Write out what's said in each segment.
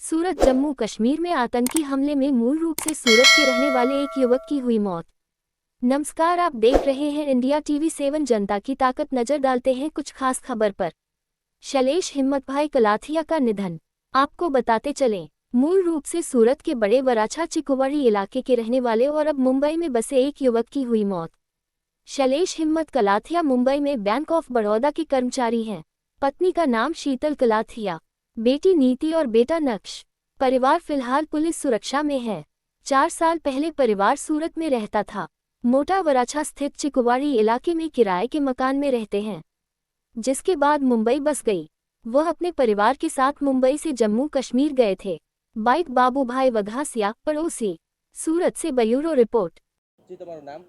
सूरत जम्मू कश्मीर में आतंकी हमले में मूल रूप से सूरत के रहने वाले एक युवक की हुई मौत। नमस्कार, आप देख रहे हैं इंडिया टीवी 7 जनता की ताकत। नजर डालते हैं कुछ खास खबर पर। शैलेश हिम्मतभाई कलाथिया का निधन। आपको बताते चलें, मूल रूप से सूरत के बड़े वराछा चिकुवाड़ी इलाके के रहने वाले और अब मुंबई में बसे एक युवक की हुई मौत। शैलेश हिम्मत कलाथिया मुंबई में बैंक ऑफ बड़ौदा के कर्मचारी हैं। पत्नी का नाम शीतल कलाथिया, बेटी नीति और बेटा नक्श। परिवार फिलहाल पुलिस सुरक्षा में है। 4 साल पहले परिवार सूरत में रहता था। मोटा वराछा स्थित चिकुवाड़ी इलाके में किराए के मकान में रहते हैं, जिसके बाद मुंबई बस गई। वह अपने परिवार के साथ मुंबई से जम्मू कश्मीर गए थे। बाइक बाबूभाई वघासिया, पड़ोसी, सूरत से ब्यूरो रिपोर्ट। जी, તમારું નામ?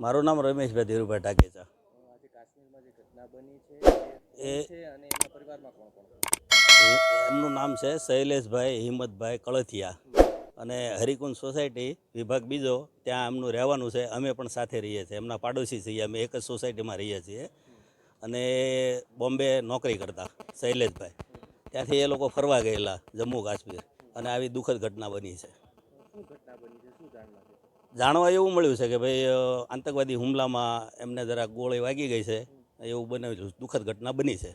મારું નામ રમેશભાઈ ધીરુભાઈ ટાકેચા. આજે કાશ્મીરમાં જે ઘટના બની છે એ એ કોણ છે અને એમના પરિવારમાં કોણ કોણ? એમનું નામ છે શૈલેષભાઈ હિંમતભાઈ કળથિયા અને હરિકુંજ સોસાયટી વિભાગ બીજો, ત્યાં એમનું રહેવાનું છે. અમે પણ સાથે રહીએ છીએ, એમના પાડોશી છીએ. અમે એક જ સોસાયટીમાં રહીએ છીએ અને બોમ્બે નોકરી કરતા શૈલેષભાઈ. ત્યાંથી એ લોકો ફરવા ગયેલા જમ્મુ કાશ્મીર અને આવી દુઃખદ ઘટના બની છે. શું ઘટના બની છે, શું જાણવા છે? જાણવા એવું મળ્યું છે કે ભાઈ આતંકવાદી હુમલામાં એમને જરાક ગોળી વાગી ગઈ છે, એવું બનેલું દુઃખદ ઘટના બની છે.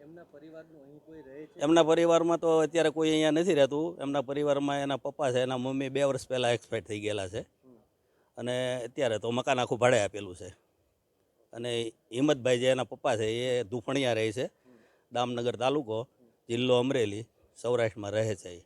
એમના પરિવારનું અહીં કોઈ રહે છે? એમના પરિવારમાં તો અત્યારે કોઈ અહીંયા નથી રહેતું. એમના પરિવારમાં એના પપ્પા છે, એના મમ્મી 2 વર્ષ પહેલાં એક્સપાયર થઈ ગયેલા છે અને અત્યારે તો મકાન આખું ભાડે આપેલું છે. અને હિંમતભાઈ જે એના પપ્પા છે એ ધુફણિયા રહે છે, દામનગર તાલુકો, જિલ્લો અમરેલી, સૌરાષ્ટ્રમાં રહે છે.